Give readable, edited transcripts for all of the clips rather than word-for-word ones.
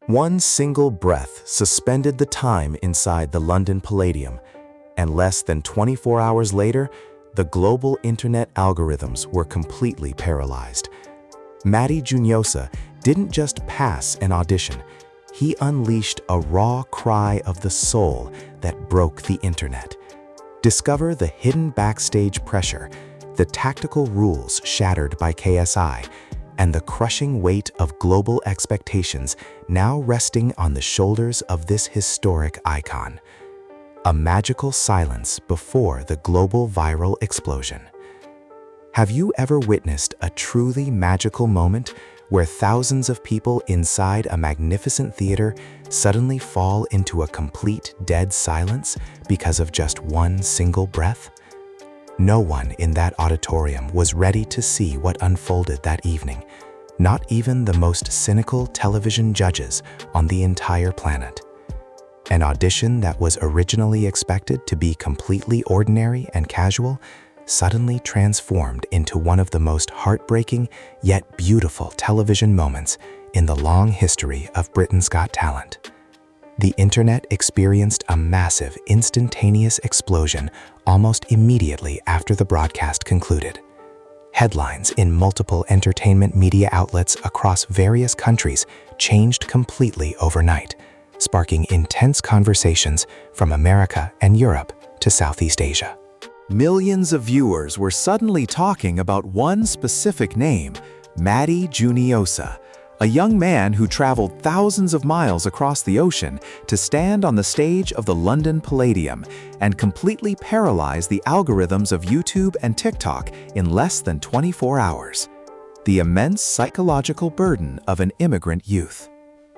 One single breath suspended the time inside the London Palladium, and less than 24 hours later, the global internet algorithms were completely paralyzed. Matty Juniosa didn't just pass an audition, he unleashed a raw cry of the soul that broke the internet. Discover the hidden backstage pressure, the tactical rules shattered by KSI, and the crushing weight of global expectations now resting on the shoulders of this historic icon. A magical silence before the global viral explosion. Have you ever witnessed a truly magical moment where thousands of people inside a magnificent theater suddenly fall into a complete dead silence because of just one single breath? No one in that auditorium was ready to see what unfolded that evening, not even the most cynical television judges on the entire planet. An audition that was originally expected to be completely ordinary and casual suddenly transformed into one of the most heartbreaking yet beautiful television moments in the long history of Britain's Got Talent. The internet experienced a massive, instantaneous explosion almost immediately after the broadcast concluded. Headlines in multiple entertainment media outlets across various countries changed completely overnight, sparking intense conversations from America and Europe to Southeast Asia. Millions of viewers were suddenly talking about one specific name, Matty Juniosa, a young man who traveled thousands of miles across the ocean to stand on the stage of the London Palladium and completely paralyze the algorithms of YouTube and TikTok in less than 24 hours. The immense psychological burden of an immigrant youth.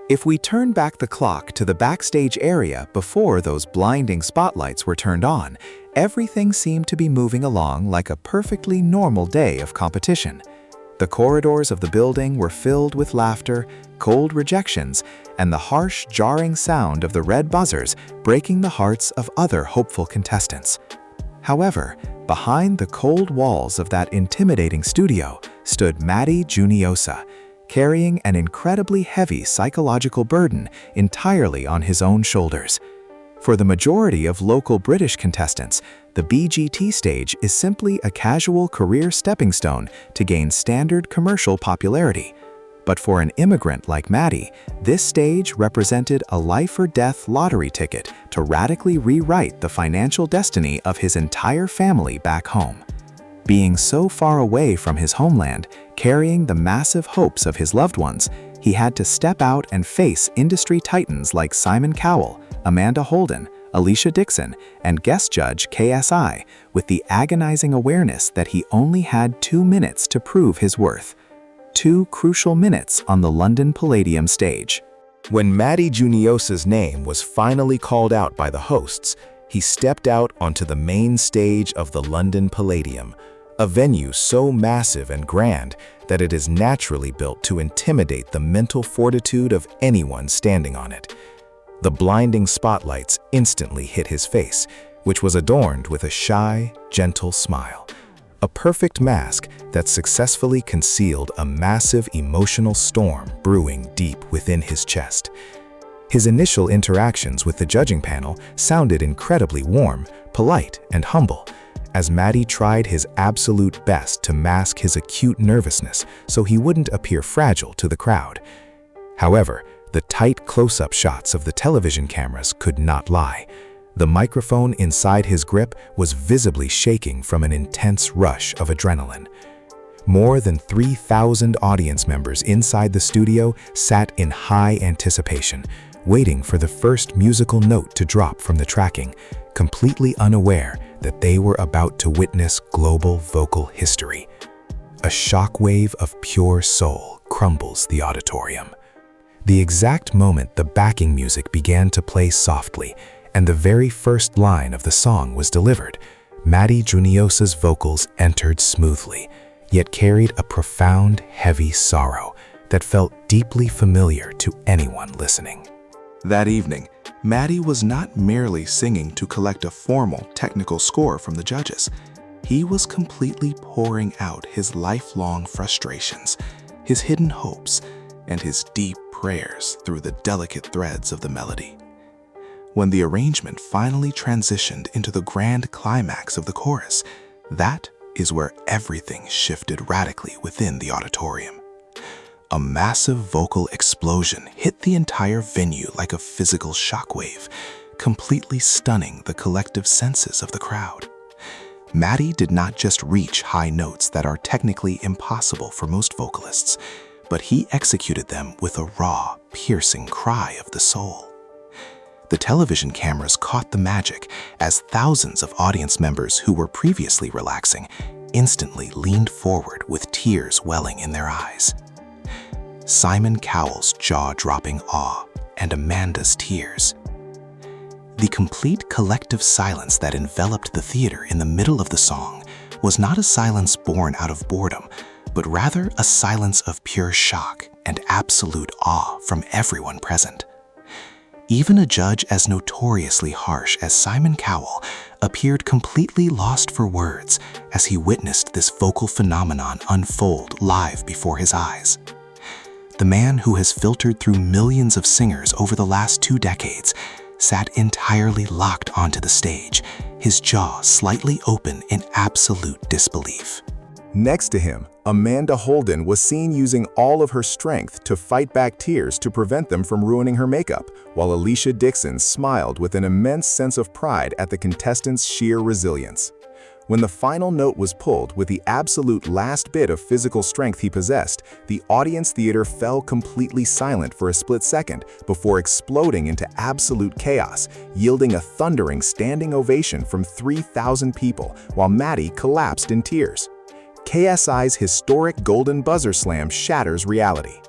If we turn back the clock to the backstage area before those blinding spotlights were turned on, everything seemed to be moving along like a perfectly normal day of competition. The corridors of the building were filled with laughter, cold rejections, and the harsh, jarring sound of the red buzzers breaking the hearts of other hopeful contestants. However, behind the cold walls of that intimidating studio stood Matty Juniosa, carrying an incredibly heavy psychological burden entirely on his own shoulders. For the majority of local British contestants, the BGT stage is simply a casual career stepping stone to gain standard commercial popularity. But for an immigrant like Matty, this stage represented a life-or-death lottery ticket to radically rewrite the financial destiny of his entire family back home. Being so far away from his homeland, carrying the massive hopes of his loved ones, he had to step out and face industry titans like Simon Cowell, Amanda Holden, Alicia Dixon, and guest judge KSI with the agonizing awareness that he only had 2 minutes to prove his worth. 2 crucial minutes on the London Palladium stage. When Matty Juniosa's name was finally called out by the hosts, he stepped out onto the main stage of the London Palladium, a venue so massive and grand that it is naturally built to intimidate the mental fortitude of anyone standing on it. The blinding spotlights instantly hit his face, which was adorned with a shy, gentle smile. A perfect mask that successfully concealed a massive emotional storm brewing deep within his chest. His initial interactions with the judging panel sounded incredibly warm, polite, and humble, as Matty tried his absolute best to mask his acute nervousness so he wouldn't appear fragile to the crowd. However, the tight close-up shots of the television cameras could not lie. The microphone inside his grip was visibly shaking from an intense rush of adrenaline. More than 3,000 audience members inside the studio sat in high anticipation, waiting for the first musical note to drop from the tracking, completely unaware that they were about to witness global vocal history. A shockwave of pure soul crumbles the auditorium. The exact moment the backing music began to play softly and the very first line of the song was delivered, Matty Juniosa's vocals entered smoothly, yet carried a profound, heavy sorrow that felt deeply familiar to anyone listening. That evening, Matty was not merely singing to collect a formal, technical score from the judges. He was completely pouring out his lifelong frustrations, his hidden hopes, and his deep prayers through the delicate threads of the melody. When the arrangement finally transitioned into the grand climax of the chorus, that is where everything shifted radically within the auditorium. A massive vocal explosion hit the entire venue like a physical shockwave, completely stunning the collective senses of the crowd. Matty did not just reach high notes that are technically impossible for most vocalists, but he executed them with a raw, piercing cry of the soul. The television cameras caught the magic as thousands of audience members who were previously relaxing instantly leaned forward with tears welling in their eyes. Simon Cowell's jaw-dropping awe and Amanda's tears. The complete collective silence that enveloped the theater in the middle of the song was not a silence born out of boredom, but rather a silence of pure shock and absolute awe from everyone present. Even a judge as notoriously harsh as Simon Cowell appeared completely lost for words as he witnessed this vocal phenomenon unfold live before his eyes. The man who has filtered through millions of singers over the last 2 decades sat entirely locked onto the stage, his jaw slightly open in absolute disbelief. Next to him, Amanda Holden was seen using all of her strength to fight back tears to prevent them from ruining her makeup, while Alicia Dixon smiled with an immense sense of pride at the contestants' sheer resilience. When the final note was pulled with the absolute last bit of physical strength he possessed, the audience theater fell completely silent for a split second before exploding into absolute chaos, yielding a thundering standing ovation from 3,000 people, while Matty collapsed in tears. KSI's historic golden buzzer slam shatters reality.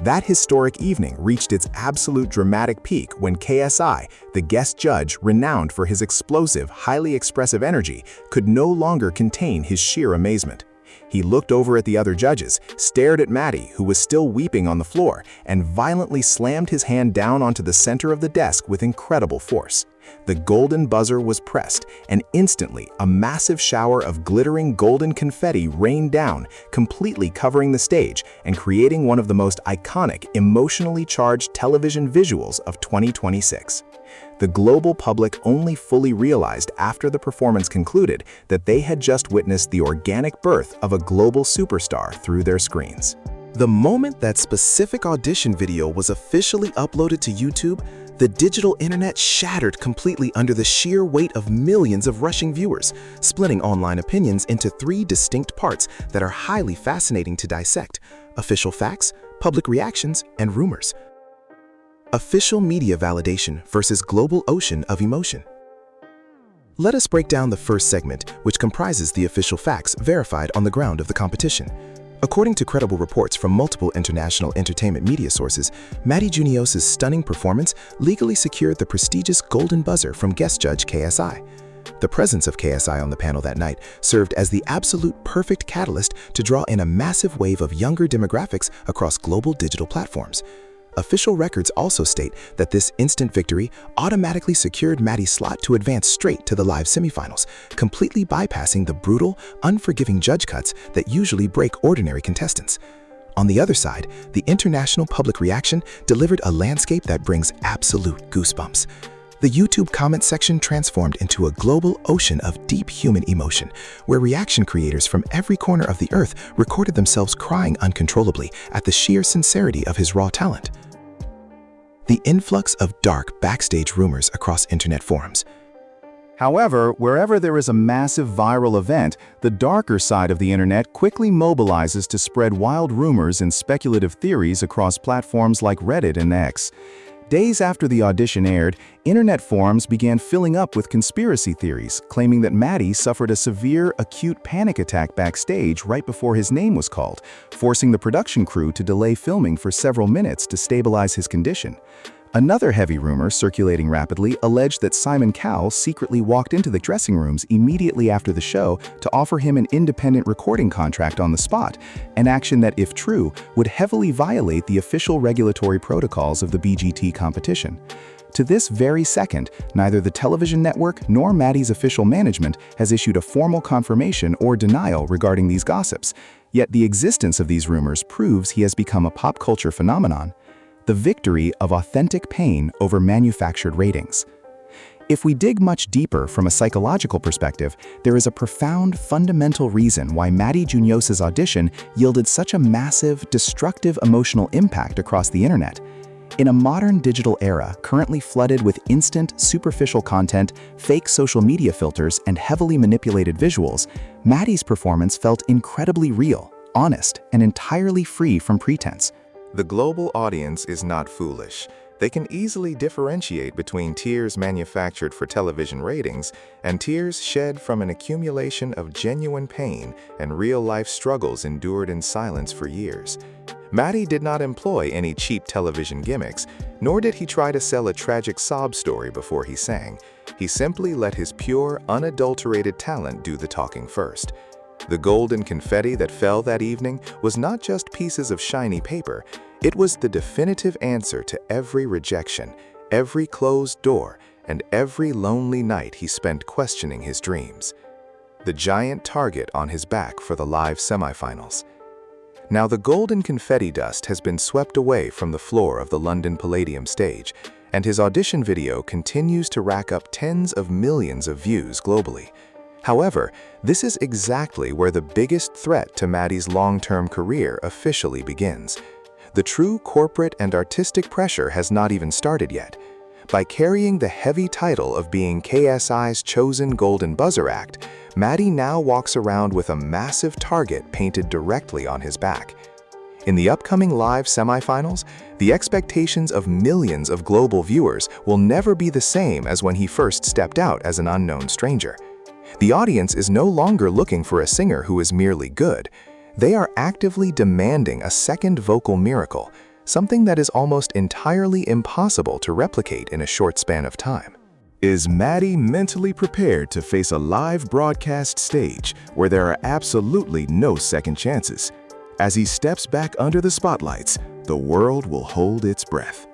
That historic evening reached its absolute dramatic peak when KSI, the guest judge renowned for his explosive, highly expressive energy, could no longer contain his sheer amazement. He looked over at the other judges, stared at Matty, who was still weeping on the floor, and violently slammed his hand down onto the center of the desk with incredible force. The golden buzzer was pressed, and instantly a massive shower of glittering golden confetti rained down, completely covering the stage and creating one of the most iconic, emotionally charged television visuals of 2026. The global public only fully realized after the performance concluded that they had just witnessed the organic birth of a global superstar through their screens. The moment that specific audition video was officially uploaded to YouTube, the digital internet shattered completely under the sheer weight of millions of rushing viewers, splitting online opinions into 3 distinct parts that are highly fascinating to dissect: official facts, public reactions, and rumors. Official media validation versus global ocean of emotion. Let us break down the first segment, which comprises the official facts verified on the ground of the competition. According to credible reports from multiple international entertainment media sources, Matty Juniosa's stunning performance legally secured the prestigious Golden Buzzer from guest judge KSI. The presence of KSI on the panel that night served as the absolute perfect catalyst to draw in a massive wave of younger demographics across global digital platforms. Official records also state that this instant victory automatically secured Matty's slot to advance straight to the live semifinals, completely bypassing the brutal, unforgiving judge cuts that usually break ordinary contestants. On the other side, the international public reaction delivered a landscape that brings absolute goosebumps. The YouTube comment section transformed into a global ocean of deep human emotion, where reaction creators from every corner of the earth recorded themselves crying uncontrollably at the sheer sincerity of his raw talent. The influx of dark backstage rumors across internet forums. However, wherever there is a massive viral event, the darker side of the internet quickly mobilizes to spread wild rumors and speculative theories across platforms like Reddit and X. Days after the audition aired, internet forums began filling up with conspiracy theories, claiming that Matty suffered a severe, acute panic attack backstage right before his name was called, forcing the production crew to delay filming for several minutes to stabilize his condition. Another heavy rumor circulating rapidly alleged that Simon Cowell secretly walked into the dressing rooms immediately after the show to offer him an independent recording contract on the spot, an action that, if true, would heavily violate the official regulatory protocols of the BGT competition. To this very second, neither the television network nor Matty's official management has issued a formal confirmation or denial regarding these gossips, yet the existence of these rumors proves he has become a pop culture phenomenon. the victory of authentic pain over manufactured ratings. If we dig much deeper from a psychological perspective, there is a profound, fundamental reason why Matty Juniosa's audition yielded such a massive, destructive emotional impact across the internet. In a modern digital era currently flooded with instant, superficial content, fake social media filters, and heavily manipulated visuals, Matty's performance felt incredibly real, honest, and entirely free from pretense. The global audience is not foolish. They can easily differentiate between tears manufactured for television ratings and tears shed from an accumulation of genuine pain and real-life struggles endured in silence for years. Matty did not employ any cheap television gimmicks, nor did he try to sell a tragic sob story before he sang. He simply let his pure, unadulterated talent do the talking first. The golden confetti that fell that evening was not just pieces of shiny paper. It was the definitive answer to every rejection, every closed door, and every lonely night he spent questioning his dreams. The giant target on his back for the live semifinals. Now the golden confetti dust has been swept away from the floor of the London Palladium stage, and his audition video continues to rack up tens of millions of views globally. However, this is exactly where the biggest threat to Matty's long-term career officially begins. The true corporate and artistic pressure has not even started yet. By carrying the heavy title of being KSI's chosen Golden Buzzer act, Matty now walks around with a massive target painted directly on his back. In the upcoming live semifinals, the expectations of millions of global viewers will never be the same as when he first stepped out as an unknown stranger. The audience is no longer looking for a singer who is merely good. They are actively demanding a second vocal miracle, something that is almost entirely impossible to replicate in a short span of time. Is Matty mentally prepared to face a live broadcast stage where there are absolutely no second chances? As he steps back under the spotlights, the world will hold its breath.